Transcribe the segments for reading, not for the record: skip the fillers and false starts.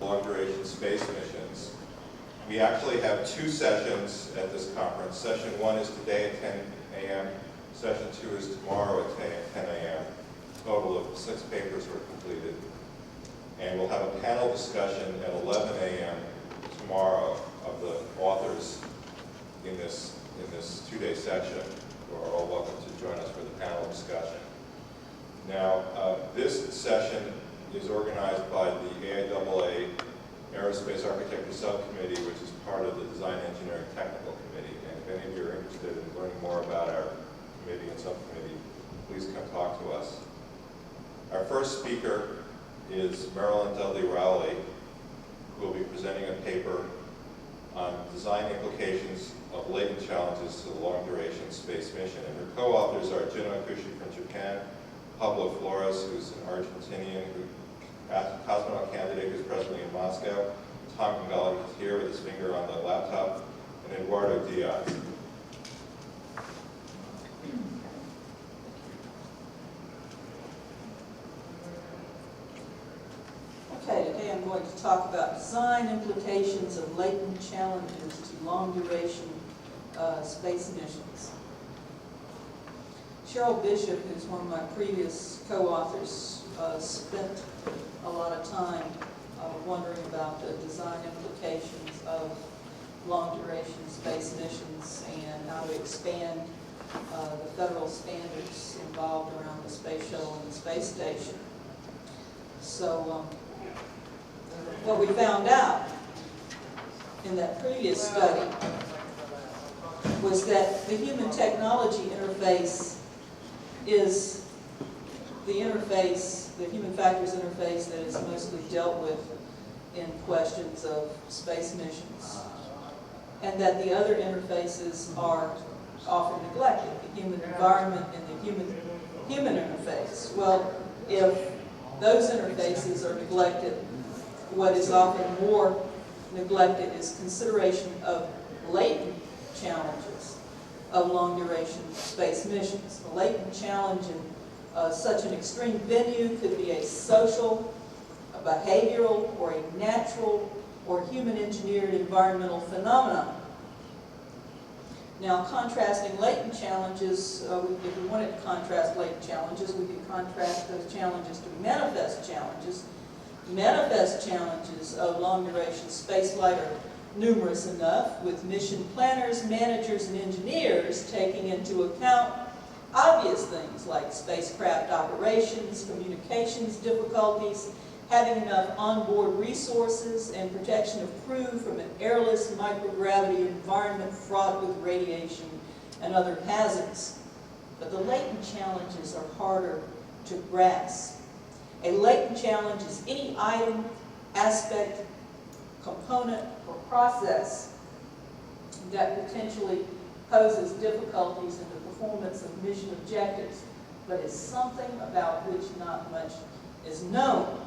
Long-duration space missions. We actually have two sessions at this conference. Session 1 is today at 10 a.m. Session 2 is tomorrow at 10 a.m. A total of 6 papers were completed. And we'll have a panel discussion at 11 a.m. tomorrow of the authors in this 2-day session, who are all welcome to join us for the panel discussion. Now, this session is organized by the AIAA Aerospace Architecture Sub-Committee, which is part of the Design Engineering Technical Committee. And if any of you are interested in learning more about our committee and subcommittee, please come talk to us. Our first speaker is Marilyn Dudley-Rowley, who will be presenting a paper on design implications of latent challenges to the long-duration space mission. And her co-authors are Jun Okushi from Japan, Pablo Flores, who's an Argentinian cosmonaut candidate who's presently in Moscow, Tom Gongali, who's here with his finger on the laptop, and Eduardo Diaz. Okay, today I'm going to talk about design implications of latent challenges to long-duration space missions. Cheryl Bishop, who's one of my previous co-authors, spent a lot of time wondering about the design implications of long-duration space missions and how to expand the federal standards involved around the space shuttle and the space station. So what we found out in that previous study was that the human technology interface is the interface, the human factors interface that is mostly dealt with in questions of space missions, and that the other interfaces are often neglected, the human environment and the human interface. Well, if those interfaces are neglected, what is often more neglected is consideration of latent challenges of long-duration space missions. A latent challenge in such an extreme venue could be a social, a behavioral, or a natural or human-engineered environmental phenomenon. Now, contrasting latent challenges, if we wanted to contrast latent challenges, we could contrast those challenges to manifest challenges. Manifest challenges of long-duration spaceflight are numerous enough, with mission planners, managers, and engineers taking into account obvious things like spacecraft operations, communications difficulties, having enough onboard resources, and protection of crew from an airless microgravity environment fraught with radiation and other hazards. But the latent challenges are harder to grasp. A latent challenge is any item, aspect, component, or process that potentially poses difficulties in the performance of mission objectives, but is something about which not much is known.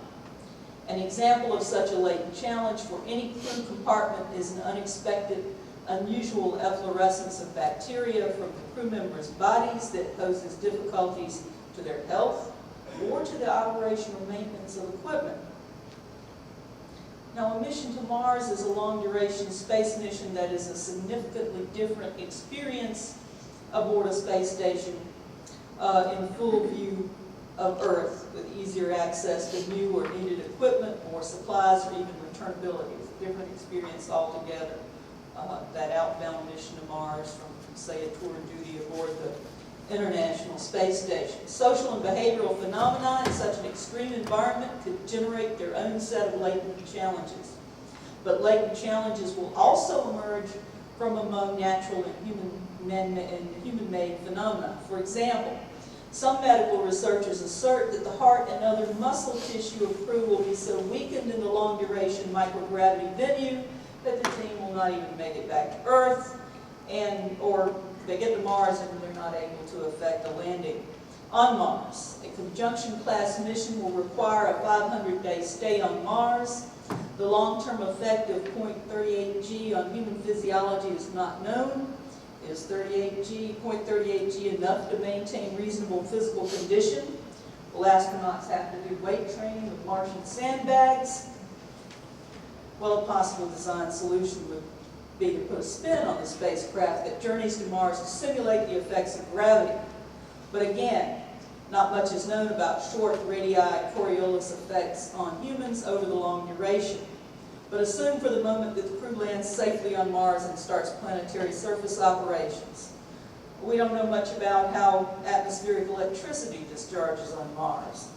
An example of such a latent challenge for any crew compartment is an unexpected, unusual efflorescence of bacteria from the crew members' bodies that poses difficulties to their health or to the operation or maintenance of equipment. Now, a mission to Mars is a long-duration space mission that is a significantly different experience aboard a space station in full view of Earth, with easier access to new or needed equipment, more supplies, or even returnability. It's a different experience altogether. That outbound mission to Mars from, say, a tour of duty aboard the International Space Station. Social and behavioral phenomena in such an extreme environment could generate their own set of latent challenges. But latent challenges will also emerge from among natural and human-made phenomena. For example, some medical researchers assert that the heart and other muscle tissue of crew will be so weakened in the long-duration microgravity venue that the team will not even make it back to Earth, or they get to Mars and they're not able to effect a landing. On Mars, a conjunction-class mission will require a 500-day stay on Mars. The long-term effect of 0.38 G on human physiology is not known. Is 0.38 G enough to maintain reasonable physical condition? Will astronauts have to do weight training with Martian sandbags? Well, a possible design solution would be to put a spin on the spacecraft that journeys to Mars to simulate the effects of gravity. But again, not much is known about short radii Coriolis effects on humans over the long duration. But assume for the moment that the crew lands safely on Mars and starts planetary surface operations. We don't know much about how atmospheric electricity discharges on Mars.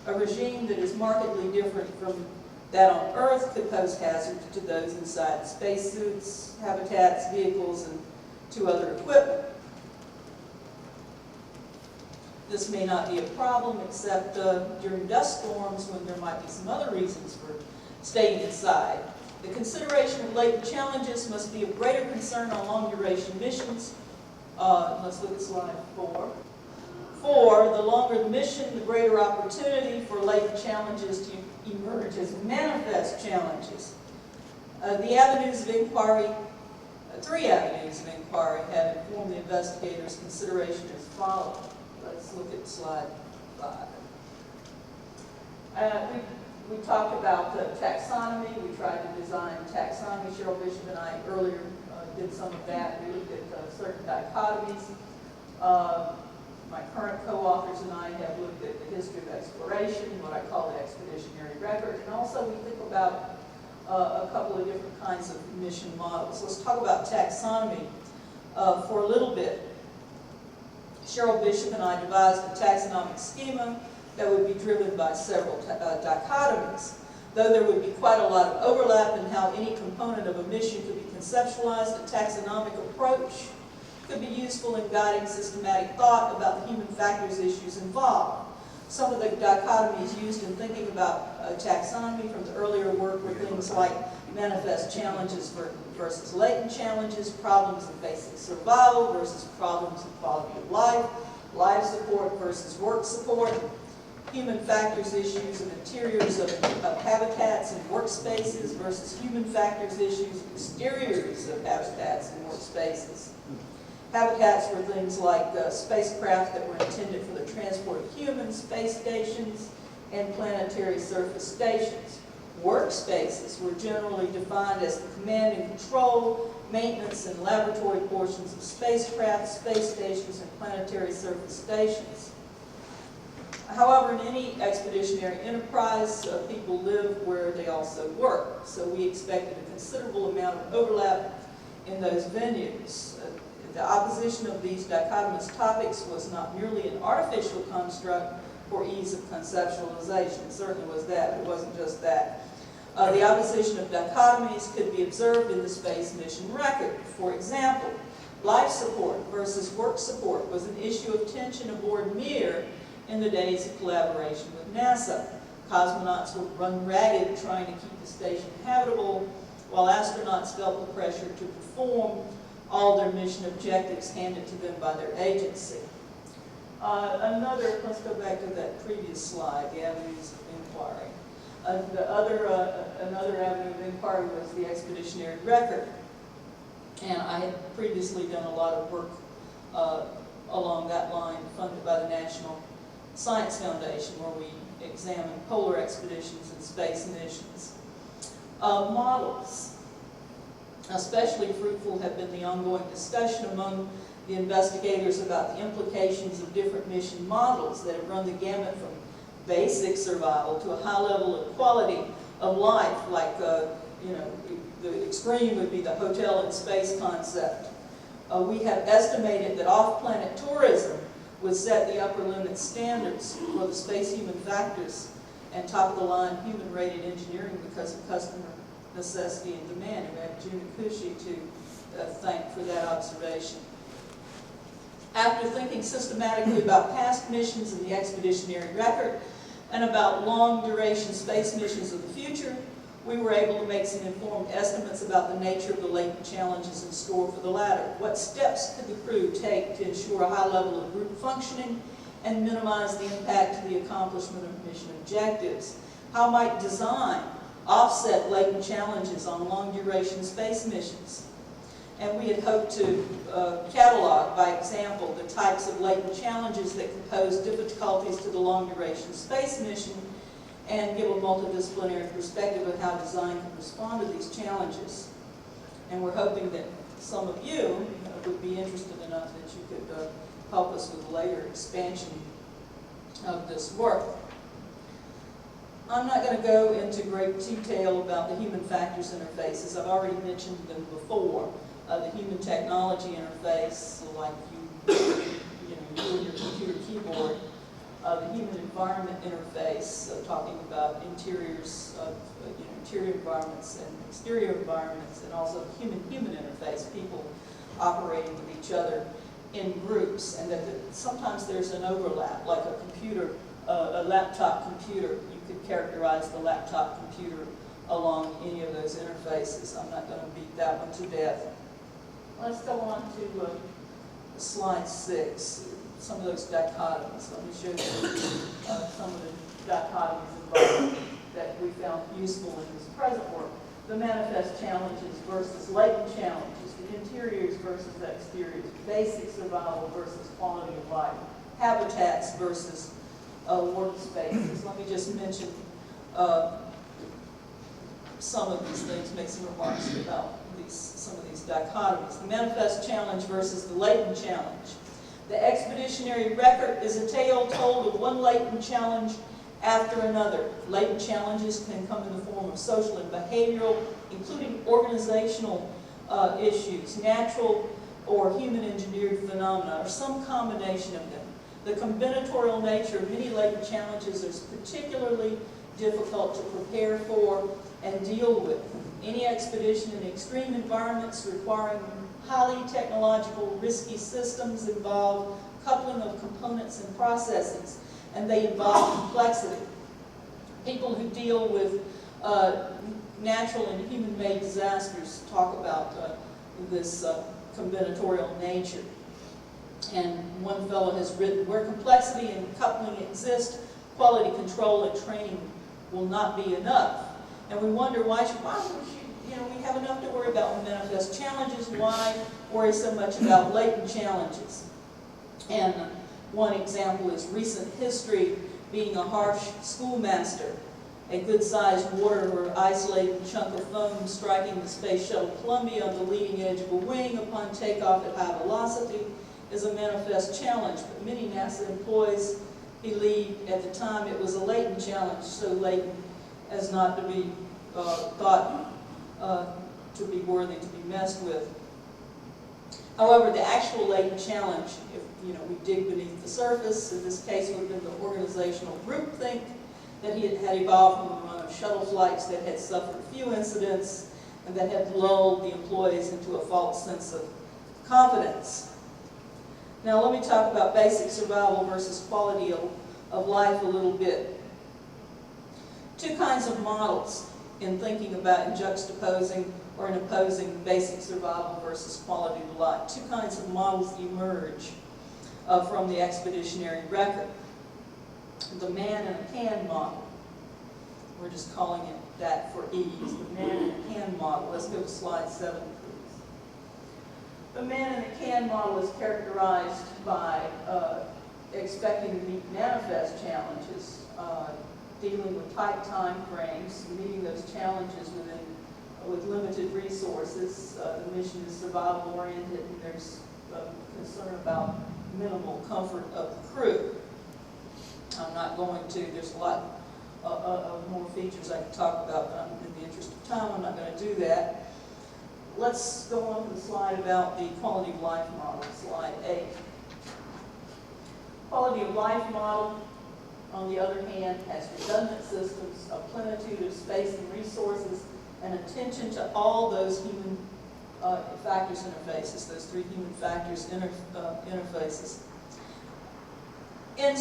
A regime that is markedly different from that on Earth could pose hazards to those inside spacesuits, habitats, vehicles, and to other equipment. This may not be a problem except during dust storms when there might be some other reasons for staying inside. The consideration of latent challenges must be of greater concern on long-duration missions. Let's look at slide 4. 4, the longer the mission, the greater opportunity for latent challenges to emerge as manifest challenges. The avenues of inquiry, 3 avenues of inquiry have informed the investigators' consideration as follows. Let's look at slide 5. We talked about taxonomy. We tried to design taxonomy. Cheryl Bishop and I earlier did some of that. We looked at certain dichotomies. My current co-authors and I have looked at the history of exploration, what I call the expeditionary record, and also we think about a couple of different kinds of mission models. Let's talk about taxonomy for a little bit. Cheryl Bishop and I devised a taxonomic schema that would be driven by several dichotomies. Though there would be quite a lot of overlap in how any component of a mission could be conceptualized, a taxonomic approach could be useful in guiding systematic thought about the human factors issues involved. Some of the dichotomies used in thinking about taxonomy from the earlier work were things like manifest challenges versus latent challenges, problems of basic survival versus problems of quality of life, life support versus work support, human factors issues of interiors of habitats and workspaces versus human factors issues of exteriors of habitats and workspaces. Habitats were things like spacecraft that were intended for the transport of humans, space stations, and planetary surface stations. Workspaces were generally defined as the command and control, maintenance, and laboratory portions of spacecraft, space stations, and planetary surface stations. However, in any expeditionary enterprise, people live where they also work, so we expected a considerable amount of overlap in those venues. The opposition of these dichotomous topics was not merely an artificial construct for ease of conceptualization. It certainly was that, but it wasn't just that. The opposition of dichotomies could be observed in the space mission record. For example, life support versus work support was an issue of tension aboard Mir in the days of collaboration with NASA. Cosmonauts would run ragged trying to keep the station habitable, while astronauts felt the pressure to perform all their mission objectives handed to them by their agency. Let's go back to that previous slide, the avenues of inquiry. Another avenue of inquiry was the expeditionary record. And I had previously done a lot of work along that line, funded by the National Science Foundation, where we examined polar expeditions and space missions. Models. Especially fruitful have been the ongoing discussion among the investigators about the implications of different mission models that have run the gamut from basic survival to a high level of quality of life, like, the extreme would be the hotel in space concept. We have estimated that off-planet tourism would set the upper limit standards for the space human factors and top-of-the-line human-rated engineering because of customer necessity and demand. And we have June Kushi to thank for that observation. After thinking systematically about past missions in the expeditionary record and about long-duration space missions of the future, we were able to make some informed estimates about the nature of the latent challenges in store for the latter. What steps could the crew take to ensure a high level of group functioning and minimize the impact to the accomplishment of mission objectives? How might design offset latent challenges on long-duration space missions? And we had hoped to catalog, by example, the types of latent challenges that could pose difficulties to the long-duration space mission and give a multidisciplinary perspective of how design can respond to these challenges. And we're hoping that some of you would be interested enough that you could help us with later expansion of this work. I'm not going to go into great detail about the human factors interfaces. I've already mentioned them before. The human technology interface, so like you and your computer keyboard. The human environment interface, so talking about interiors of interior environments and exterior environments, and also human-human interface, people operating with each other in groups, and that sometimes there's an overlap, like a computer, a laptop computer. You could characterize the laptop computer along any of those interfaces. I'm not going to beat that one to death. Let's go on to slide 6, some of those dichotomies. Let me show you some of the dichotomies involved that we found useful in this present work. The manifest challenges versus latent challenges, the interiors versus the exteriors, basic survival versus quality of life, habitats versus workspaces. Let me just mention some of these things, make some remarks about some of these dichotomies. The manifest challenge versus the latent challenge. The expeditionary record is a tale told of one latent challenge after another. Latent challenges can come in the form of social and behavioral, including organizational issues, natural or human-engineered phenomena, or some combination of them. The combinatorial nature of many latent challenges is particularly difficult to prepare for and deal with. Any expedition in extreme environments requiring highly technological, risky systems involve coupling of components and processes, and they involve complexity. People who deal with natural and human-made disasters talk about this combinatorial nature. And one fellow has written, where complexity and coupling exist, quality control and training will not be enough. And we wonder why we have enough to worry about with manifest challenges, why worry so much about latent challenges? And one example is recent history being a harsh schoolmaster. A good-sized water or isolated chunk of foam striking the Space Shuttle Columbia on the leading edge of a wing upon takeoff at high velocity is a manifest challenge, but many NASA employees believed at the time it was a latent challenge, so latent as not to be thought to be worthy to be messed with. However, the actual latent challenge, if we dig beneath the surface, in this case would have been the organizational groupthink that had evolved from the run of shuttle flights that had suffered few incidents and that had lulled the employees into a false sense of confidence. Now let me talk about basic survival versus quality of life a little bit. Two kinds of models in thinking about in juxtaposing or in opposing basic survival versus quality of life. Two kinds of models emerge from the expeditionary record. The man in a can model. We're just calling it that for ease. The man in a can model. Let's go to slide 7, please. The man in a can model is characterized by expecting to meet manifest challenges, dealing with tight time frames, meeting those challenges with limited resources. The mission is survival oriented, and there's concern about minimal comfort of the crew. I'm not going to, there's a lot of more features I could talk about, but in the interest of time, I'm not going to do that. Let's go on to the slide about the quality of life model, slide 8. Quality of life model, on the other hand, has redundant systems, a plenitude of space and resources, and attention to all those human factors interfaces, those three human factors interfaces. In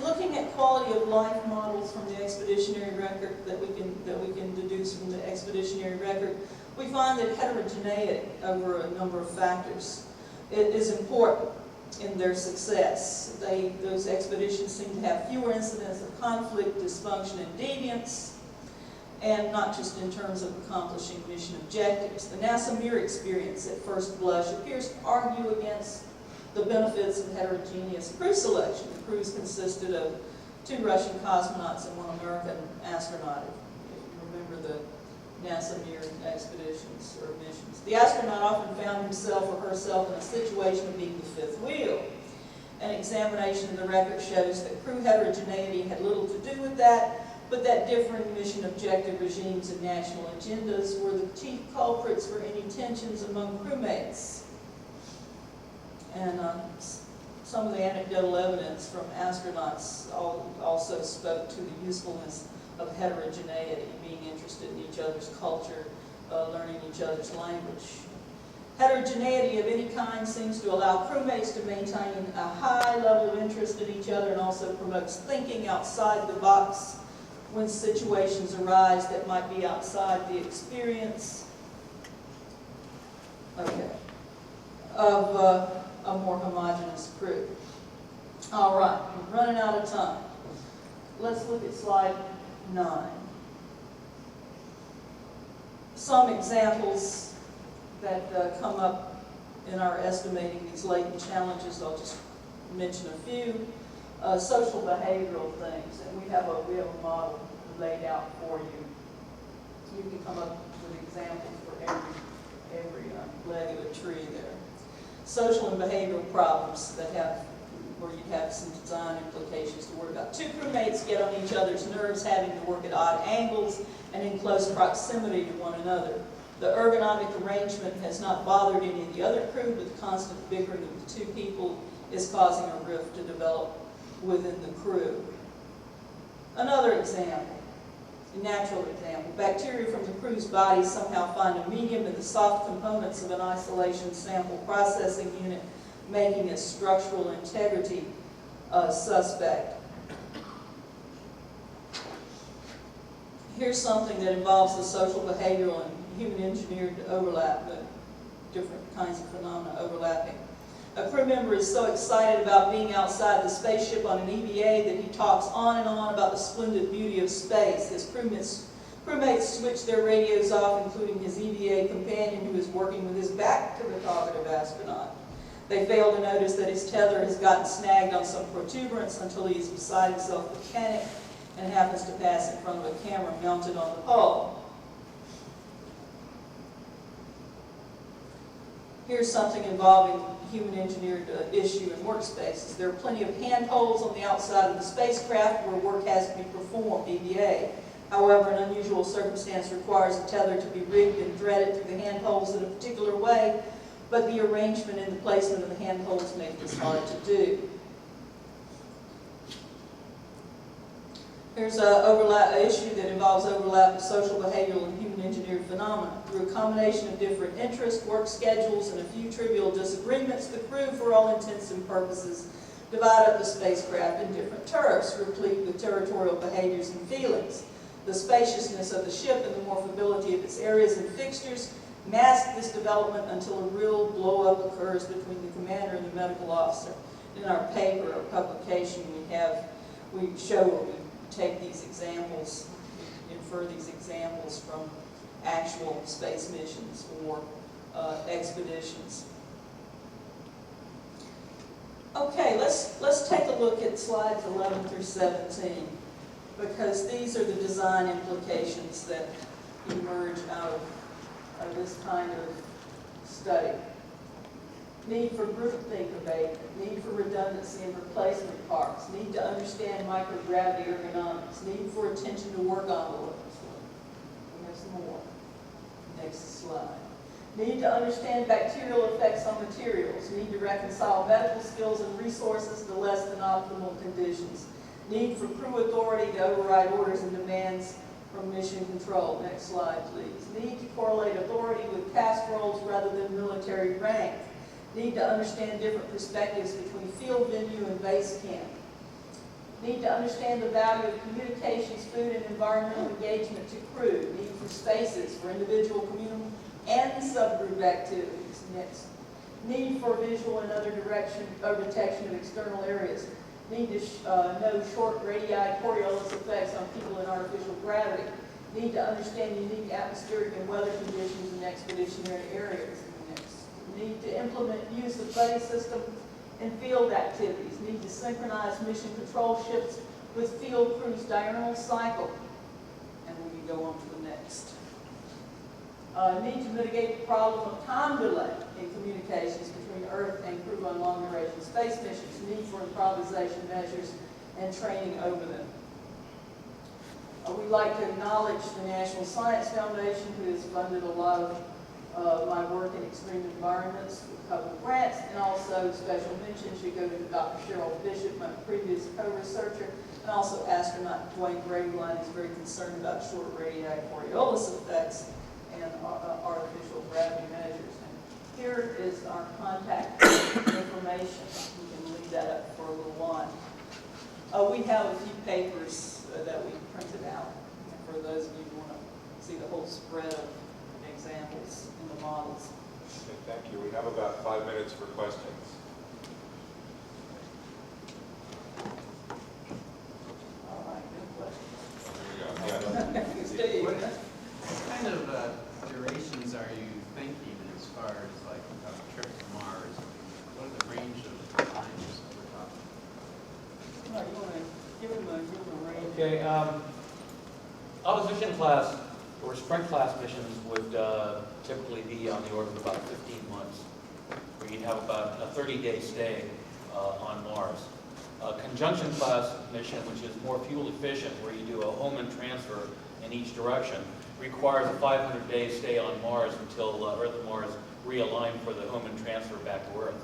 looking at quality of life models from the expeditionary record that we can deduce from the expeditionary record, we find that heterogeneity over a number of factors is important. in their success. Those expeditions seem to have fewer incidents of conflict, dysfunction, and deviance, and not just in terms of accomplishing mission objectives. The NASA Mir experience, at first blush, appears to argue against the benefits of heterogeneous crew selection. The crews consisted of 2 Russian cosmonauts and 1 American astronaut, if you remember the NASA Mir expeditions or missions. The astronaut often found himself or herself in a situation of being the 5th wheel. An examination of the record shows that crew heterogeneity had little to do with that, but that differing mission objective regimes and national agendas were the chief culprits for any tensions among crewmates. And some of the anecdotal evidence from astronauts also spoke to the usefulness of heterogeneity, being interested in each other's culture, learning each other's language. Heterogeneity of any kind seems to allow crewmates to maintain a high level of interest in each other and also promotes thinking outside the box when situations arise that might be outside the experience of a more homogeneous crew. All right, we're running out of time. Let's look at slide 9. Some examples that come up in our estimating these latent challenges. I'll just mention a few. Social behavioral things, and we have a model laid out for you. You can come up with examples for every leg of a tree there. Social and behavioral problems that where you have some design implications to worry about. 2 crewmates get on each other's nerves, having to work at odd angles and in close proximity to one another. The ergonomic arrangement has not bothered any of the other crew, but the constant bickering of the 2 people is causing a rift to develop within the crew. Another example, a natural example, bacteria from the crew's bodies somehow find a medium in the soft components of an isolation sample processing unit, making its structural integrity suspect. Here's something that involves the social, behavioral, and human engineered overlap, the different kinds of phenomena overlapping. A crew member is so excited about being outside the spaceship on an EVA that he talks on and on about the splendid beauty of space. His crewmates switch their radios off, including his EVA companion who is working with his back to the talkative astronaut. They fail to notice that his tether has gotten snagged on some protuberance until he is beside himself with panic and happens to pass in front of a camera mounted on the hull. Here's something involving human-engineered issue in workspaces. There are plenty of handholds on the outside of the spacecraft where work has to be performed, EVA. However, an unusual circumstance requires a tether to be rigged and threaded through the handholds in a particular way, but the arrangement and the placement of the handholds make this hard to do. Here's an issue that involves overlap of social, behavioral, and human-engineered phenomena. Through a combination of different interests, work schedules, and a few trivial disagreements, the crew, for all intents and purposes, divide up the spacecraft in different turfs, replete with territorial behaviors and feelings. The spaciousness of the ship and the morphability of its areas and fixtures mask this development until a real blow-up occurs between the commander and the medical officer. In our paper or publication, we take these examples, infer these examples from actual space missions or expeditions. Okay, let's take a look at slides 11 through 17, because these are the design implications that emerge out of this kind of study. Need for groupthink abatement, need for redundancy and replacement parts, need to understand microgravity ergonomics, need for attention to work envelopes. There's more. Next slide. Need to understand bacterial effects on materials, need to reconcile medical skills and resources to less than optimal conditions, need for crew authority to override orders and demands from mission control. Next slide, please. Need to correlate authority with task roles rather than military rank. Need to understand different perspectives between field venue and base camp. Need to understand the value of communications, food, and environmental engagement to crew. Need for spaces for individual, communal, and subgroup activities. Next. Need for visual and other direction or detection of external areas. Need to know short radii Coriolis effects on people in artificial gravity. Need to understand unique atmospheric and weather conditions in expeditionary areas. Need to implement use of buddy system in field activities. Need to synchronize mission control ships with field crews' diurnal cycle. And we can go on to the next. Need to mitigate the problem of time delay in communications between Earth and crew on long-duration space missions. Need for improvisation measures and training over them. We'd like to acknowledge the National Science Foundation, who has funded a lot of my work in extreme environments with a couple of grants, and also special mention should go to Dr. Cheryl Bishop, my previous co-researcher, and also astronaut Dwayne Graveline is very concerned about short radii Coriolis effects and artificial gravity measures. And here is our contact information. We can leave that up for a little while. We have a few papers that we printed out, and for those of you who want to see the whole spread of examples in the models. Okay, thank you. We have about 5 minutes for questions. All right, good questions. There you go. Steve. What kind of durations are you thinking as far as like a trip to Mars? What are the range of times that we're talking? No, you want to give him a range? Okay, opposition class or sprint class missions would typically be on the order of about 15 months, where you'd have about a 30-day stay on Mars. A conjunction class mission, which is more fuel efficient, where you do a home and transfer in each direction, requires a 500-day stay on Mars until Earth and Mars realign for the home and transfer back to Earth.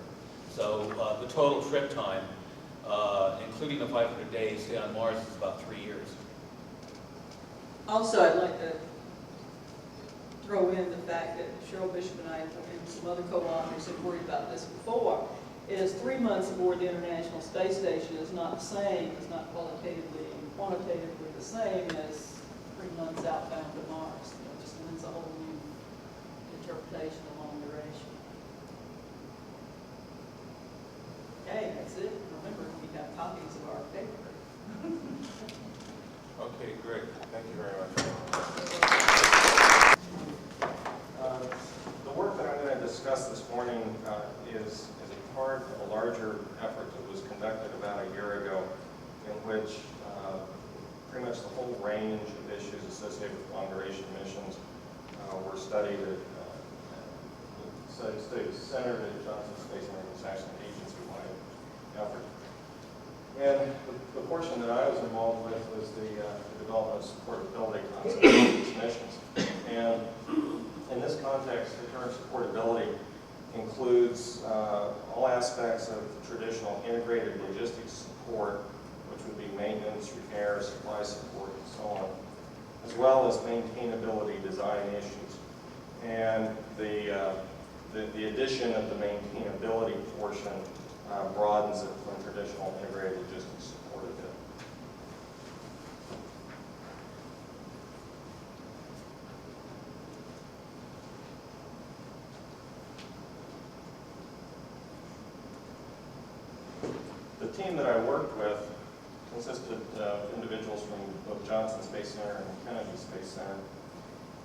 So the total trip time, including the 500 days stay on Mars, is about 3 years. Also, I'd like to throw in the fact that Cheryl Bishop and I and some other co-authors have worried about this before, is 3 months aboard the International Space Station is not the same, is not qualitatively and quantitatively the same as 3 months outbound to Mars. It just lends a whole new interpretation of long duration. Okay, that's it. Remember, we have copies of our paper. Okay, great. Thank you very much. The work that I'm going to discuss this morning is a part of a larger effort that was conducted about a year ago, in which pretty much the whole range of issues associated with long-duration missions were studied at centered at Johnson Space Center. It's actually an agency-wide effort. And the portion that I was involved with was the development of supportability concepts for these missions. And in this context, the term supportability includes all aspects of traditional integrated logistics support, which would be maintenance, repair, supply support, and so on, as well as maintainability design issues. And the addition of the maintainability portion broadens it from traditional integrated logistics support a bit. The team that I worked with consisted of individuals from both Johnson Space Center and Kennedy Space Center.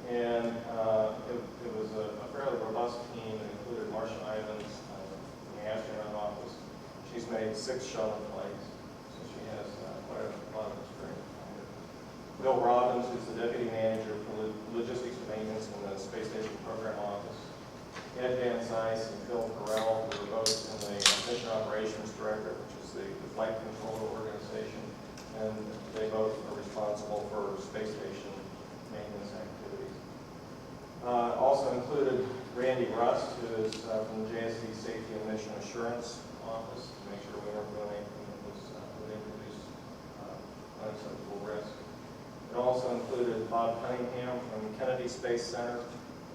And it was a fairly robust team that included Marcia Ivins in the astronaut office. She's made 6 shuttle flights, so she has quite a lot of experience behind her. Bill Robbins, who's the deputy manager for logistics and maintenance in the Space Station Program Office. Ed Van Zeiss and Phil Carell, who were both in the Mission Operations Director, which is the flight control organization, and they both are responsible for space station maintenance activities. Also included Randy Rust, who is from the JSC Safety and Mission Assurance Office, to make sure we weren't doing anything that would introduce unacceptable risk. It also included Bob Cunningham from Kennedy Space Center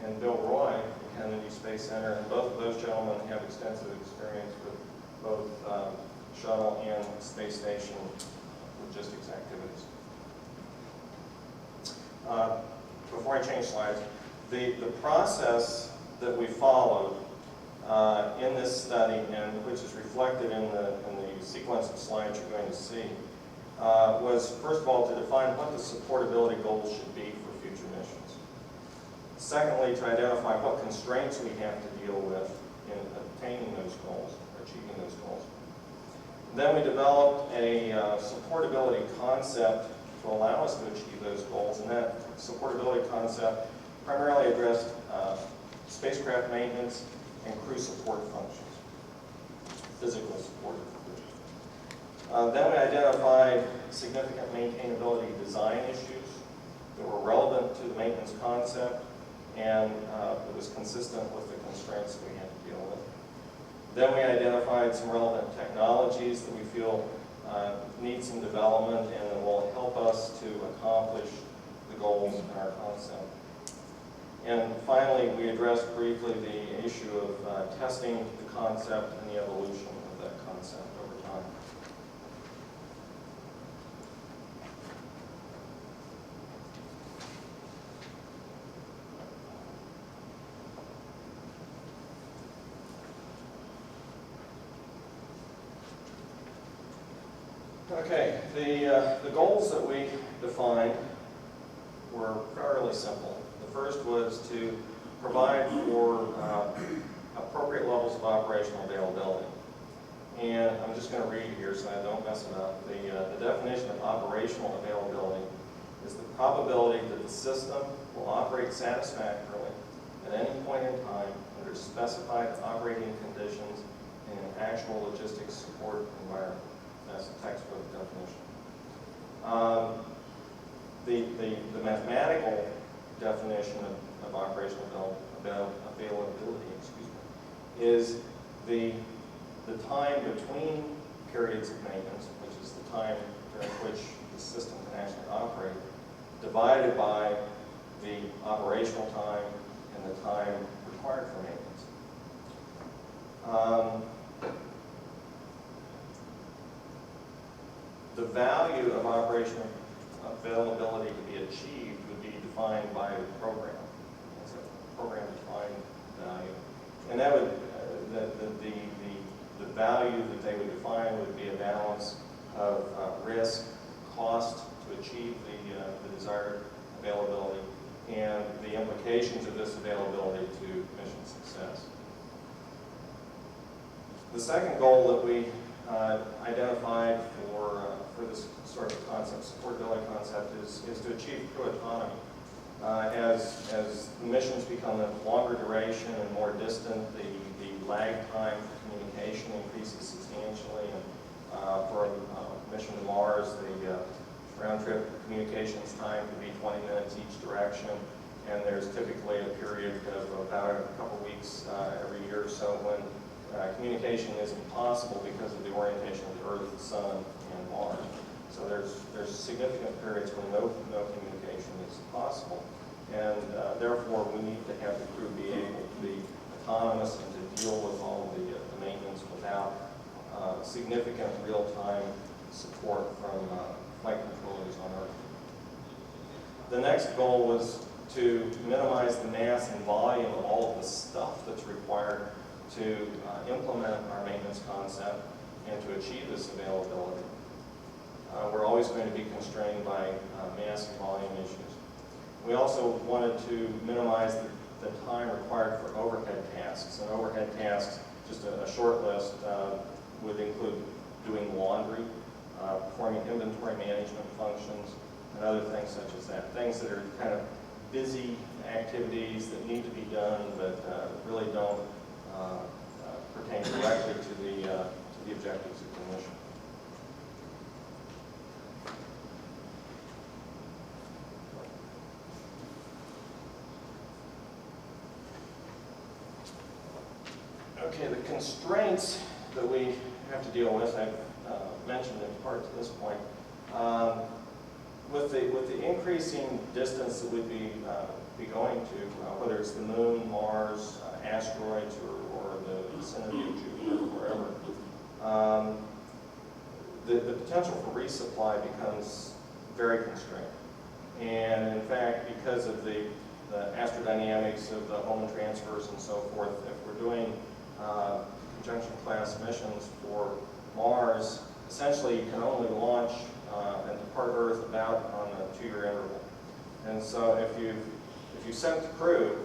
and Bill Roy from Kennedy Space Center, and both of those gentlemen have extensive experience with both shuttle and space station logistics activities. Before I change slides, the process that we followed in this study, and which is reflected in the sequence of slides you're going to see, was first of all to define what the supportability goals should be for future missions. Secondly, to identify what constraints we have to deal with in obtaining those goals, or achieving those goals. Then we developed a supportability concept to allow us to achieve those goals, and that supportability concept primarily addressed spacecraft maintenance and crew support functions, physical support. Then we identified significant maintainability design issues that were relevant to the maintenance concept, and it was consistent with the constraints that we had to deal with. Then we identified some relevant technologies that we feel need some development and that will help us to accomplish the goals in our concept. And finally, we addressed briefly the issue of testing the concept and the evolution of that concept over time. Okay, the goals that we defined were fairly simple. The first was to provide for appropriate levels of operational availability. And I'm just going to read here so I don't mess it up. The definition of operational availability is the probability that the system will operate satisfactorily at any point in time under specified operating conditions in an actual logistics support environment. That's the textbook definition. The mathematical definition of operational availability, is the time between periods of maintenance, which is the time during which the system can actually operate, divided by the operational time and the time required for maintenance. The value of operational availability to be achieved would be defined by the program. It's a program-defined value. And that would, the value that they would define would be a balance of risk, cost to achieve the desired availability, and the implications of this availability to mission success. The second goal that we identified for this sort of concept, supportability concept, is to achieve crew autonomy. As missions become of longer duration and more distant, the lag time for communication increases substantially. And for a mission to Mars, the round-trip communications time can be 20 minutes each direction, and there's typically a period of about a couple weeks every year or so when communication is impossible because of the orientation of the Earth, the Sun, and Mars. So there's significant periods when no communication is possible, and therefore we need to have the crew be able to be autonomous and to deal with all of the maintenance without significant real-time support from flight controllers on Earth. The next goal was to minimize the mass and volume of all of the stuff that's required to implement our maintenance concept and to achieve this availability. We're always going to be constrained by mass and volume issues. We also wanted to minimize the time required for overhead tasks. And overhead tasks, just a short list, would include doing laundry, performing inventory management functions, and other things such as that. Things that are kind of busy activities that need to be done but really don't pertain directly to the objectives of the mission. Okay, the constraints that we have to deal with, I've mentioned in part to this point. With the increasing distance that we'd be going to, whether it's the Moon, Mars, asteroids, or the vicinity of Jupiter, wherever, the potential for resupply becomes very constrained. And in fact, because of the astrodynamics of the Hohmann transfers and so forth, if we're doing conjunction class missions for Mars, essentially you can only launch and depart Earth about on a 2-year interval. And so if you sent the crew,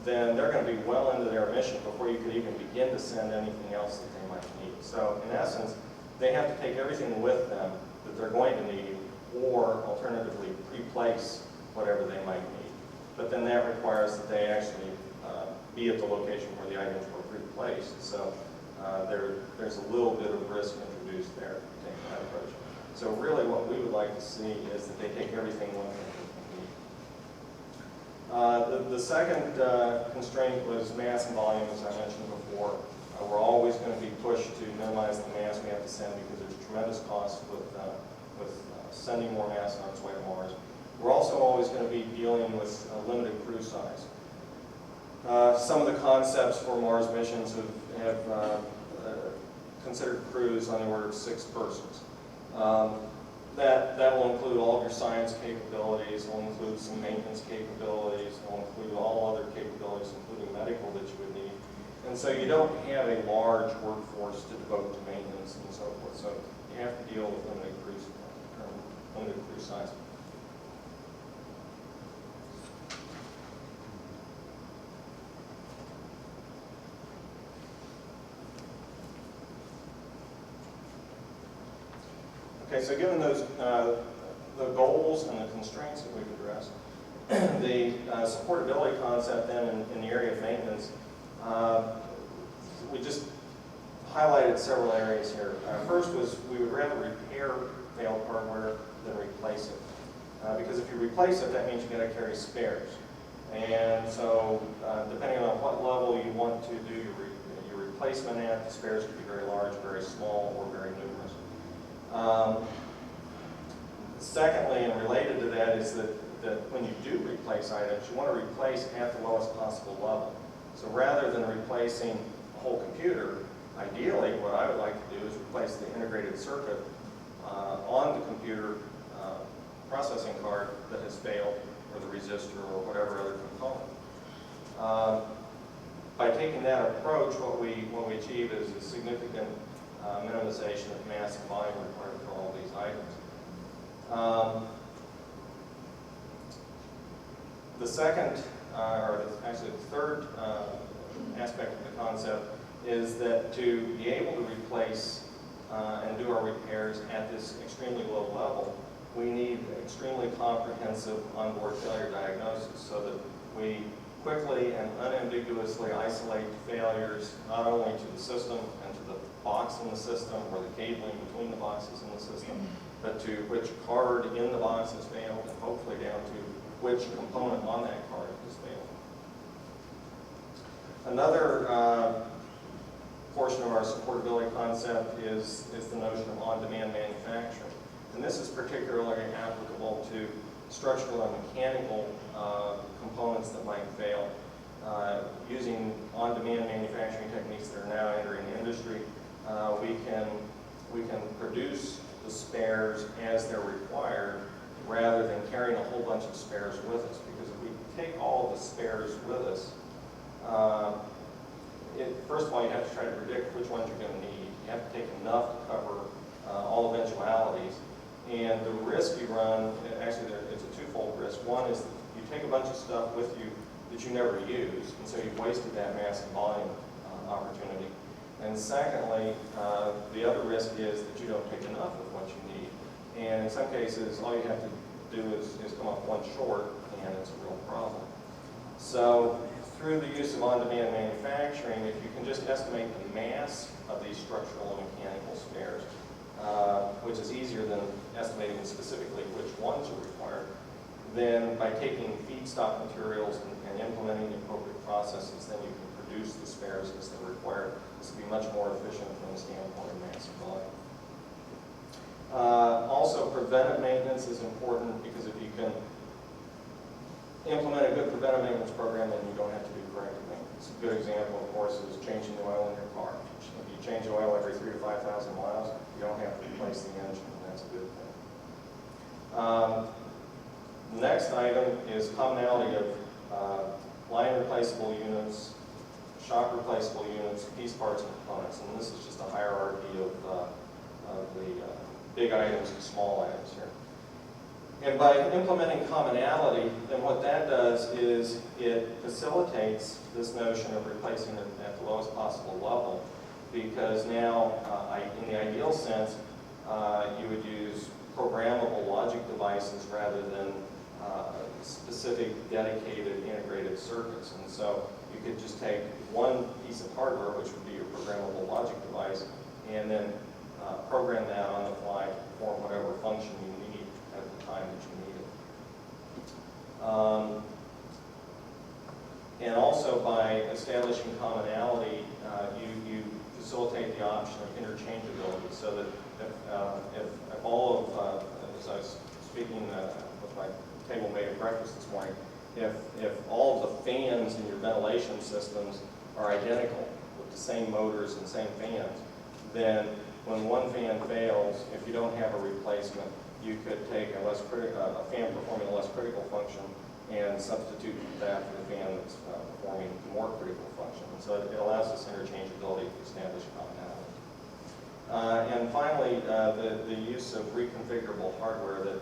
then they're going to be well into their mission before you could even begin to send anything else that they might need. So in essence, they have to take everything with them that they're going to need, or alternatively pre-place whatever they might need. But then that requires that they actually be at the location where the items were pre-placed. So there's a little bit of risk introduced there if you take that approach. So really what we would like to see is that they take everything with them that they need. The second constraint was mass and volume, as I mentioned before. We're always going to be pushed to minimize the mass we have to send because there's tremendous cost with sending more mass on its way to Mars. We're also always going to be dealing with a limited crew size. Some of the concepts for Mars missions have considered crews on the order of 6 persons. That will include all of your science capabilities, it will include some maintenance capabilities, it will include all other capabilities, including medical that you would need. And so you don't have a large workforce to devote to maintenance and so forth. So you have to deal with limited crew size. Okay, so given those the goals and the constraints that we've addressed, the supportability concept then in the area of maintenance, we just highlighted several areas here. First was we would rather repair failed hardware than replace it. Because if you replace it, that means you've got to carry spares. And so depending on what level you want to do your replacement at, the spares could be very large, very small, or very numerous. Secondly, and related to that, is that when you do replace items, you want to replace at the lowest possible level. So rather than replacing a whole computer, ideally what I would like to do is replace the integrated circuit on the computer processing card that has failed, or the resistor, or whatever other component. By taking that approach, what we achieve is a significant minimization of mass and volume required for all these items. The second, or actually the third aspect of the concept is that to be able to replace and do our repairs at this extremely low level, we need extremely comprehensive onboard failure diagnosis so that we quickly and unambiguously isolate failures not only to the system and to the box in the system or the cabling between the boxes in the system, but to which card in the box has failed, and hopefully down to which component on that card has failed. Another portion of our supportability concept is the notion of on-demand manufacturing. And this is particularly applicable to structural and mechanical components that might fail. Using on-demand manufacturing techniques that are now entering the industry, we can produce the spares as they're required rather than carrying a whole bunch of spares with us. Because if we take all of the spares with us, first of all, you have to try to predict which ones you're going to need. You have to take enough to cover all eventualities. And the risk you run, actually it's a twofold risk. One is that you take a bunch of stuff with you that you never use, and so you've wasted that mass and volume opportunity. And secondly, the other risk is that you don't take enough of what you need. And in some cases, all you have to do is come up one short, and it's a real problem. So through the use of on-demand manufacturing, if you can just estimate the mass of these structural and mechanical spares, which is easier than estimating specifically which ones are required, then by taking feedstock materials and implementing the appropriate processes, then you can produce the spares as they're required. This will be much more efficient from the standpoint of mass and volume. Also, preventive maintenance is important because if you can implement a good preventive maintenance program, then you don't have to do corrective maintenance. A good example, of course, is changing the oil in your car. If you change the oil every 3,000 to 5,000 miles, you don't have to replace the engine, and that's a good thing. The next item is commonality of line replaceable units, shock replaceable units, piece parts, and components. And this is just a hierarchy of the big items and small items here. And by implementing commonality, then what that does is it facilitates this notion of replacing it at the lowest possible level, because now, in the ideal sense, you would use programmable logic devices rather than specific dedicated integrated circuits. And so you could just take one piece of hardware, which would be your programmable logic device, and then program that on the fly to perform whatever function you need at the time that you need it. And also by establishing commonality, you facilitate the option of interchangeability, so that if all of, as I was speaking with my table mate at breakfast this morning, if all of the fans in your ventilation systems are identical with the same motors and same fans, then when one fan fails, if you don't have a replacement, you could take a fan performing a less critical function and substitute that for the fan that's performing the more critical function. And so it allows this interchangeability to establish commonality. And finally, the use of reconfigurable hardware that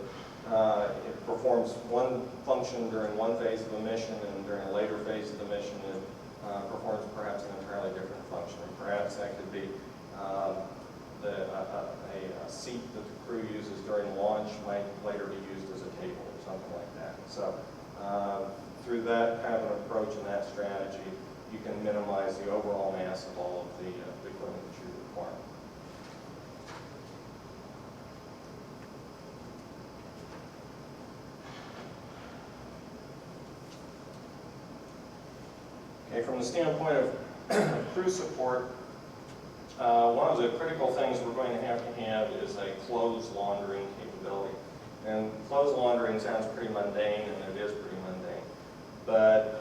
it performs one function during one phase of the mission, and during a later phase of the mission it performs perhaps an entirely different function. And perhaps that could be a seat that the crew uses during launch might later be used as a table or something like that. So through that kind of an approach and that strategy, you can minimize the overall mass of all of the equipment that you require. Okay, from the standpoint of crew support, one of the critical things we're going to have is a clothes laundering capability. And clothes laundering sounds pretty mundane, and it is pretty mundane. But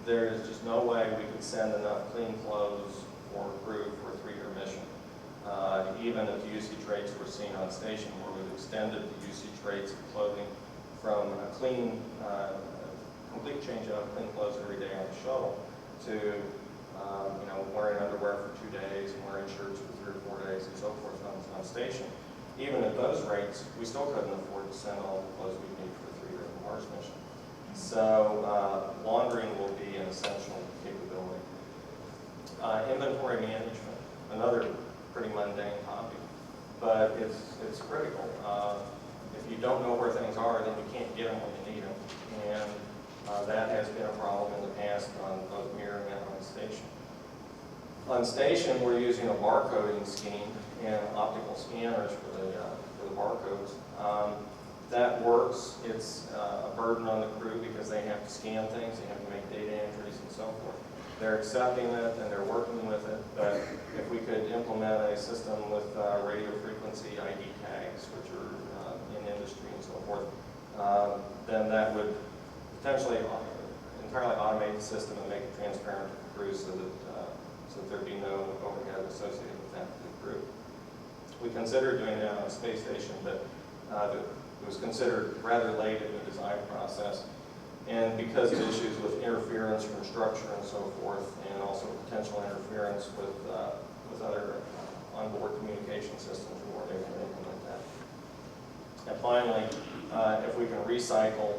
there is just no way we could send enough clean clothes for a crew for a 3-year mission. Even at the usage rates we're seeing on station, where we've extended the usage rates of clothing from a clean, complete change out of clean clothes every day on the shuttle to wearing underwear for 2 days and wearing shirts for 3 or 4 days and so forth on station. Even at those rates, we still couldn't afford to send all the clothes we need for a 3-year Mars mission. So laundering will be an essential capability. Inventory management, another pretty mundane topic, but it's critical. If you don't know where things are, then you can't get them when you need them. And that has been a problem in the past on both mirroring and on station. On station, we're using a barcoding scheme and optical scanners for the barcodes. That works. It's a burden on the crew because they have to scan things, they have to make data entries and so forth. They're accepting it and they're working with it, but if we could implement a system with radio frequency ID tags, which are in industry and so forth, then that would potentially entirely automate the system and make it transparent to the crew so that there'd be no overhead associated with that for the crew. We considered doing that on a space station, but it was considered rather late in the design process. And because of issues with interference from structure and so forth, and also potential interference with other onboard communication systems, we weren't able to implement that. And finally, if we can recycle,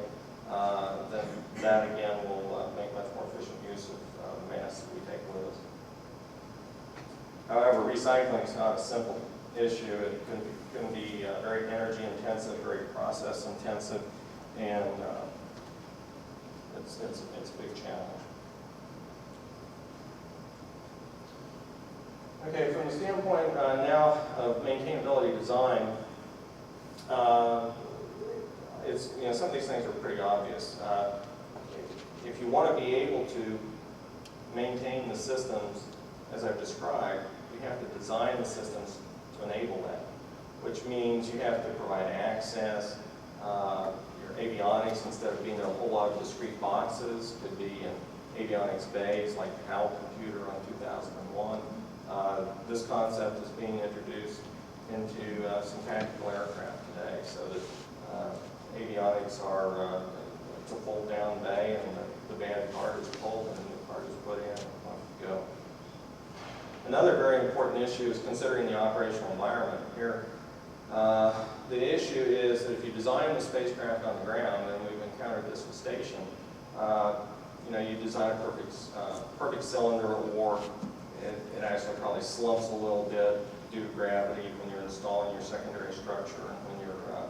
then that again will make much more efficient use of mass that we take with us. However, recycling is not a simple issue. It can be very energy intensive, very process intensive, and it's a big challenge. Okay, from the standpoint now of maintainability design, some of these things are pretty obvious. If you want to be able to maintain the systems as I've described, you have to design the systems to enable that, which means you have to provide access. Your avionics, instead of being in a whole lot of discrete boxes, could be in avionics bays like the HAL computer on 2001. This concept is being introduced into some tactical aircraft today, so that avionics it's a fold-down bay, and the bad card is pulled and the new card is put in. to go. Another very important issue is considering the operational environment. Here, the issue is that if you design the spacecraft on the ground, and we've encountered this with station, you design a perfect cylinder, or it actually probably slumps a little bit due to gravity when you're installing your secondary structure and when you're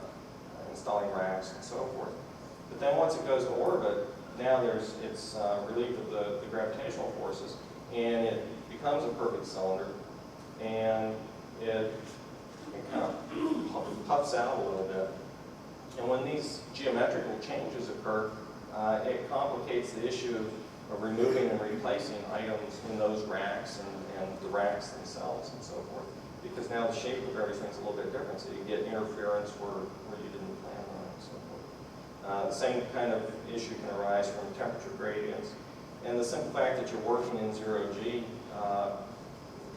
installing racks and so forth. But then once it goes to orbit, now it's relieved of the gravitational forces, and it becomes a perfect cylinder, and it kind of puffs out a little bit. And when these geometrical changes occur, it complicates the issue of removing and replacing items in those racks and the racks themselves and so forth, because now the shape of everything's a little bit different, so you get interference where you didn't plan on it and so forth. The same kind of issue can arise from temperature gradients, and the simple fact that you're working in zero-G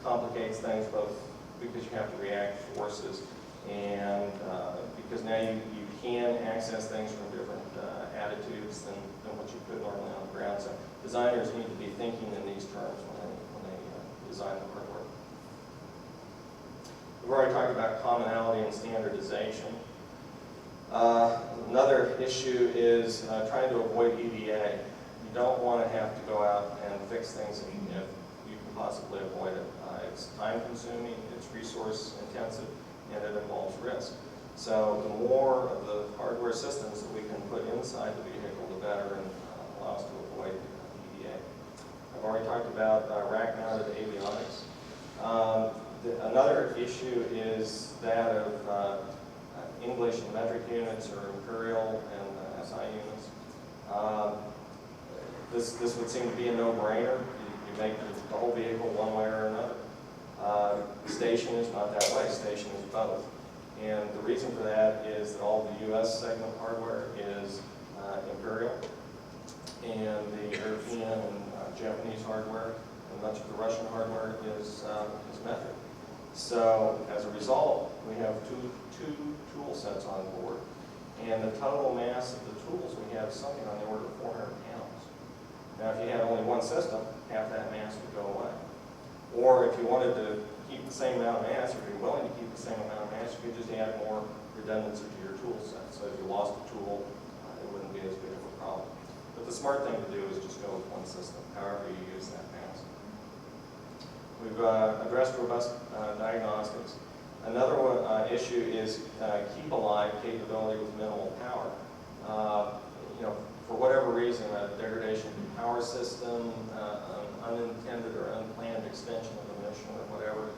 complicates things, both because you have to react to forces and because now you can access things from different attitudes than what you could normally on the ground. So designers need to be thinking in these terms when they design the hardware. We've already talked about commonality and standardization. Another issue is trying to avoid EDA. You don't want to have to go out and fix things if you can possibly avoid it. It's time consuming, it's resource intensive, and it involves risk. So the more of the hardware systems that we can put inside the vehicle, the better, and allow us to avoid EDA. I've already talked about rack-mounted avionics. Another issue is that of English and metric units, or imperial and SI units. This would seem to be a no-brainer. You make the whole vehicle one way or another. Station is not that way. Station is both. And the reason for that is that all the U.S. segment hardware is imperial, and the European and Japanese hardware, and much of the Russian hardware is metric. So as a result, we have two tool sets on board, and the total mass of the tools we have is something on the order of 400 pounds. Now, if you had only one system, half that mass would go away. Or if you wanted to keep the same amount of mass, or if you're willing to keep the same amount of mass, you could just add more redundancy to your tool set. So if you lost a tool, it wouldn't be as big of a problem. But the smart thing to do is just go with one system, however you use that mass. We've addressed robust diagnostics. Another issue is keep alive capability with minimal power. For whatever reason, a degradation in the power system, an unintended or unplanned extension of the mission or whatever,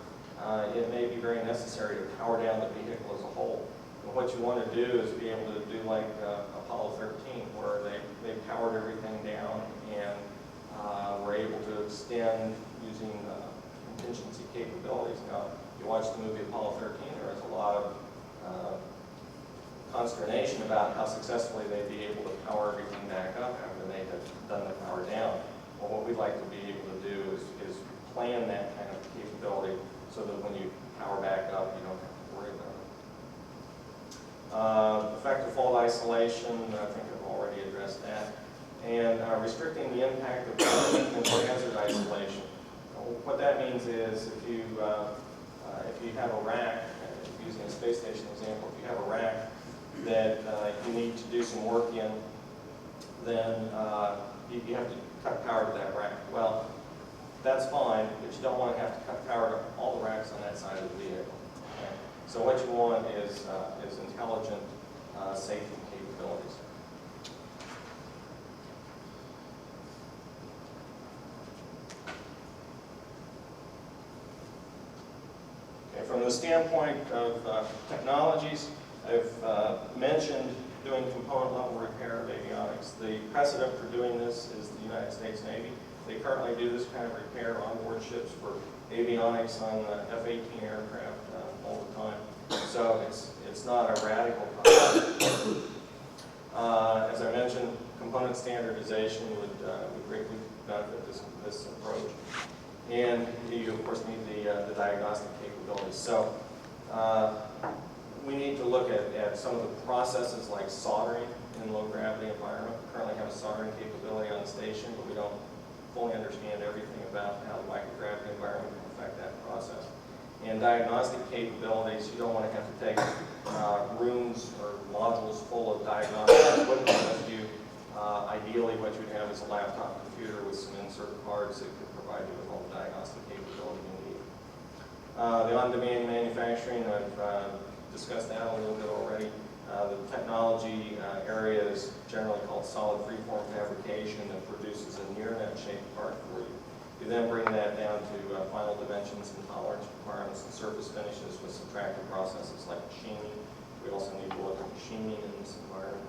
it may be very necessary to power down the vehicle as a whole. And what you want to do is be able to do like Apollo 13, where they powered everything down and were able to extend using contingency capabilities. Now, if you watch the movie Apollo 13, there is a lot of consternation about how successfully they'd be able to power everything back up after they had done the power down. Well, what we'd like to be able to do is plan that kind of capability so that when you power back up, you don't have to worry about it. Effective fault isolation, I think I've already addressed that. And restricting the impact of and hazard isolation. What that means is if you have a rack, using a space station example, if you have a rack that you need to do some work in, then you have to cut power to that rack. Well, that's fine, but you don't want to have to cut power to all the racks on that side of the vehicle. Okay? So what you want is intelligent safety capabilities. Okay, from the standpoint of technologies, I've mentioned doing component level repair of avionics. The precedent for doing this is the United States Navy. They currently do this kind of repair on board ships for avionics on F-18 aircraft all the time. So it's not a radical process. As I mentioned, component standardization would greatly benefit this approach. And you, of course, need the diagnostic capabilities. So we need to look at some of the processes like soldering in low gravity environment. We currently have a soldering capability on the station, but we don't fully understand everything about how the microgravity environment can affect that process. And diagnostic capabilities, you don't want to have to take rooms or modules full of diagnostic equipment with you. Ideally, what you'd have is a laptop computer with some insert cards that could provide you with all the diagnostic capability you need. The on-demand manufacturing, I've discussed that a little bit already. The technology area is generally called solid freeform fabrication that produces a near-net shaped part for you. You then bring that down to final dimensions and tolerance requirements and surface finishes with subtractive processes like machining. We also need to look at machining in this environment.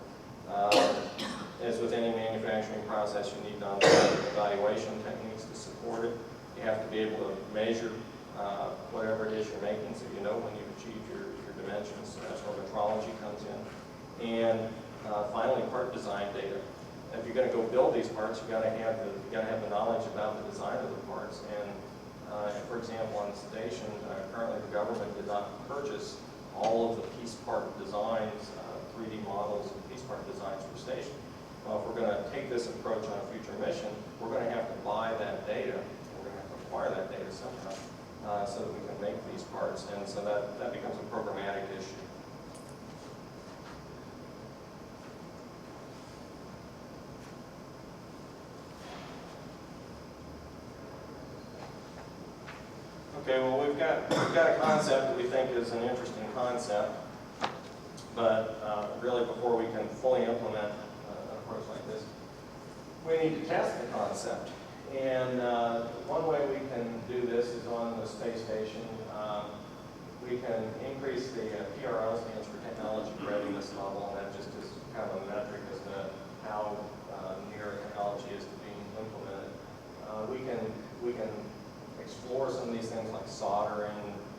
As with any manufacturing process, you need evaluation techniques to support it. You have to be able to measure whatever it is you're making so you know when you've achieved your dimensions. So that's where metrology comes in. And finally, part design data. If you're going to go build these parts, you've got to have the knowledge about the design of the parts. And for example, on the station, currently the government did not purchase all of the piece part designs, 3D models and piece part designs for station. Well, if we're going to take this approach on a future mission, we're going to have to buy that data. We're going to have to acquire that data somehow so that we can make these parts. And so that becomes a programmatic issue. Okay, well, we've got a concept that we think is an interesting concept, but really before we can fully implement an approach like this, we need to test the concept. And one way we can do this is on the space station. We can increase the PRL, stands for technology readiness level, and that just is kind of a metric as to how near a technology is to being implemented. We can explore some of these things like soldering,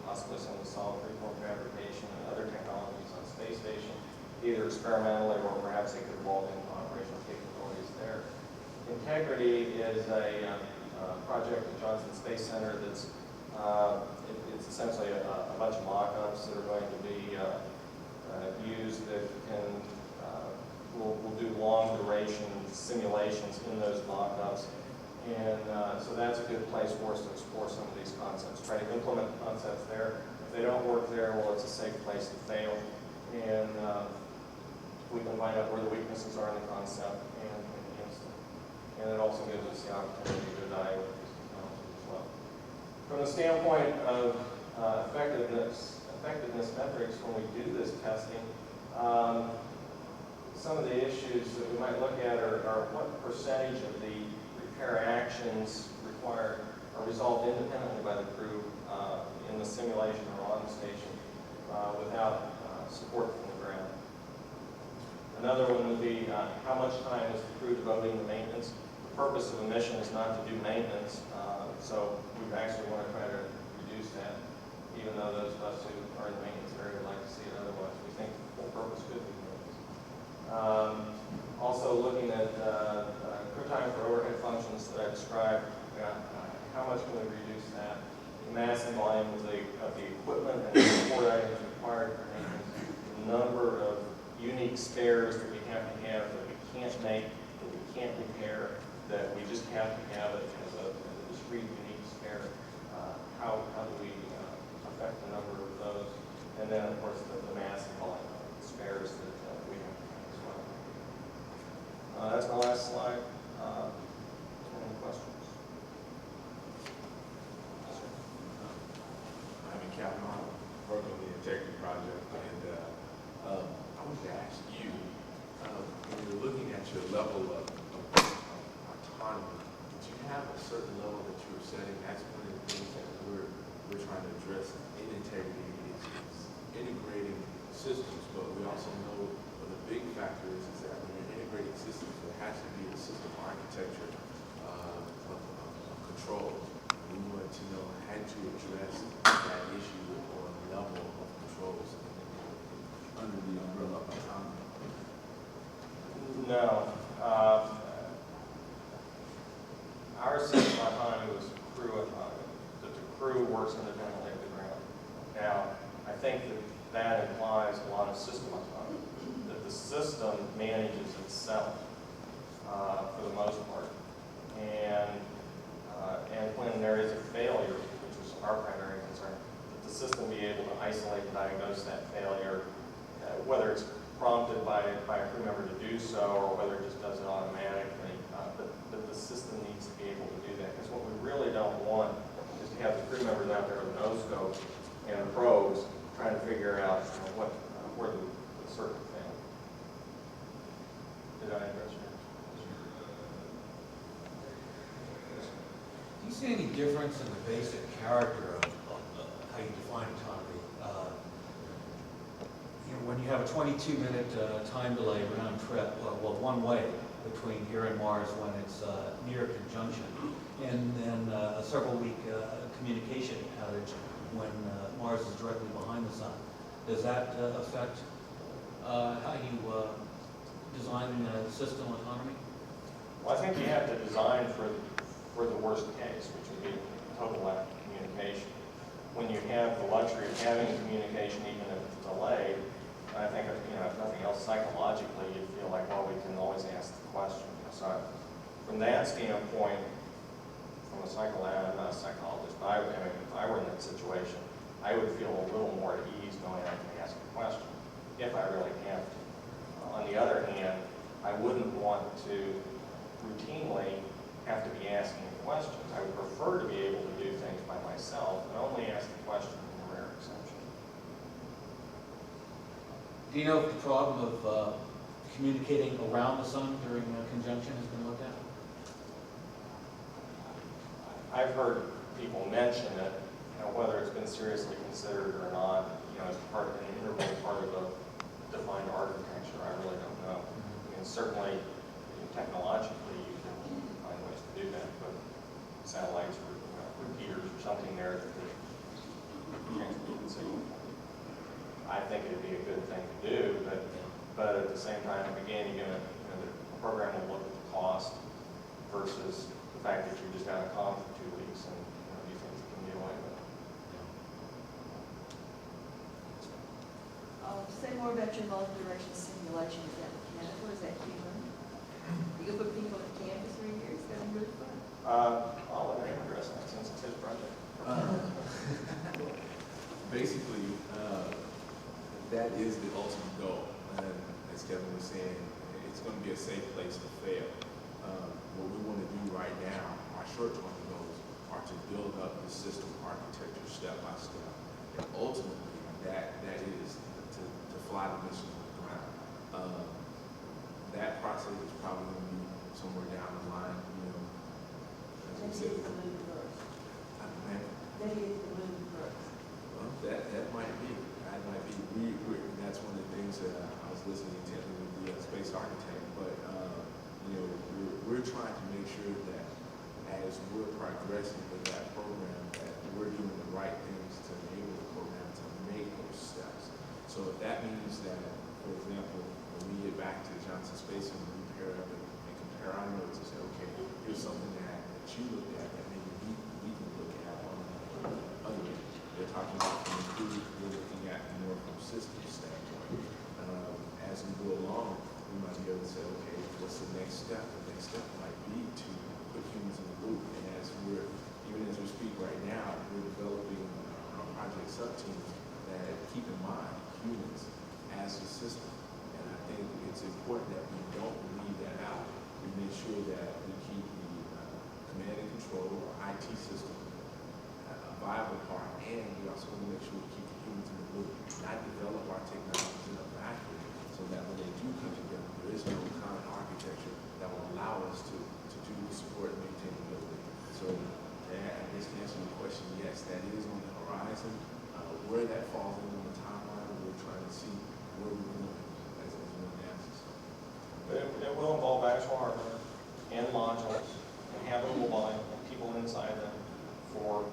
possibly some of the solid freeform fabrication and other technologies on space station, either experimentally or perhaps they could evolve into operational capabilities there. Integrity is a project at Johnson Space Center that's it's essentially a bunch of mock-ups that are going to be used that can we'll do long duration simulations in those mock-ups. And so that's a good place for us to explore some of these concepts, try to implement the concepts there. If they don't work there, well, it's a safe place to fail. And we can find out where the weaknesses are in the concept and enhance them. And it also gives us the opportunity to evaluate these technologies as well. From the standpoint of effectiveness metrics, when we do this testing, some of the issues that we might look at are what percentage of the repair actions required are resolved independently by the crew in the simulation or on the station without support from the ground. Another one would be how much time is the crew devoting to maintenance. The purpose of a mission is not to do maintenance, so we actually want to try to reduce that, even though those of us who are in the maintenance area would like to see it otherwise. We think the full purpose could be maintenance. Also looking at crew time for overhead functions that I described, how much can we reduce that? The mass and volume of the equipment and the support items required for maintenance, the number of unique spares that we have to have that we can't make, that we can't repair, that we just have to have it as a discrete, unique spare. How do we affect the number of those? And then, of course, the mass and volume of the spares that we have to have as well. That's my last slide. Any questions? Yes, sir. I'm in Captain working on the integrity project, and I wanted to ask you, when you're looking at your level of autonomy, did you have a certain level that you were setting? That's one of the things that we're trying to address in integrity is integrating systems, but we also know one of the big factors is that when you're integrating systems, there has to be a system architecture of controls. We wanted to know how to address that issue or level of controls under the umbrella of autonomy. No. Our system autonomy was crew autonomy, that the crew works independently of the ground. Now, I think that implies a lot of system autonomy, that the system manages itself for the most part. And And when there is a failure, which is our primary concern, that the system be able to isolate and diagnose that failure, whether it's prompted by a crew member to do so or whether it just does it automatically. But the system needs to be able to do that, because what we really don't want is to have the crew members out there with no scope and probes trying to figure out where the circuit failed. Did I address your? Do you see any difference in the basic character of how you define autonomy? When you have a 22-minute time delay round trip, well, one way between here and Mars when it's near conjunction, and then a several-week communication outage when Mars is directly behind the sun, does that affect how you design system autonomy? Well, I think you have to design for the worst case, which would be total lack of communication. When you have the luxury of having communication, even if it's delayed, I think, if nothing else, psychologically, you feel like, well, we can always ask the question. So from that standpoint, from a I'm not a psychologist, but if I were in that situation, I would feel a little more at ease knowing I can ask a question, if I really have to. On the other hand, I wouldn't want to routinely have to be asking questions. I would prefer to be able to do things by myself and only ask the question in a rare exception. Do you know if the problem of communicating around the sun during conjunction has been looked at? I've heard people mention it, whether it's been seriously considered or not, as part of an integral part of a defined architecture, I really don't know. I mean, certainly, technologically, you can find ways to do that, but satellites or repeaters or something there that transmit the signal. I think it'd be a good thing to do, but at the same time, again, the program will look at the cost versus the fact that you're just out of comm for 2 weeks and do things that can get away with. Say more about your long-duration simulation. Is that mechanical? Is that human? You put people on campus for a year? It's going to be really fun. I'll let him address that since it's his project. Basically, that is the ultimate goal. And as Kevin was saying, it's going to be a safe place to fail. What we want to do right now, our short-term goals, are to build up the system architecture step by step. And ultimately, that is to fly the mission on the ground. That process is probably going to be somewhere down the line, as we said. Well, that might be. That's one of the things that I was listening intently with the space architect. But we're trying to make sure that as we're progressing with that program, that we're doing the right things to enable the program to make those steps. So if that means that, for example, when we get back to Johnson Space and we pair up and compare our notes and say, okay, here's something that you looked at that maybe we can look at on the other end. They're talking about from the crew, we're looking at more from a systems standpoint. As we go along, we might be able to say, okay, what's the next step? The next step might be to put humans in the loop. And even as we speak right now, we're developing our project sub-teams that keep in mind humans as a system. And I think it's important that we don't leave that out. We make sure that we keep the command and control, or IT system, a viable part, and we also want to make sure we keep the humans in the loop, not develop our technologies in a vacuum, so that when they do come together, there is no common architecture that will allow us to do the support and maintainability. So, I guess to answer your question, yes, that is on the horizon. Where that falls in on the timeline, we're trying to see where we're going as one answer. It will involve actual hardware and modules and habitable volume and people inside them for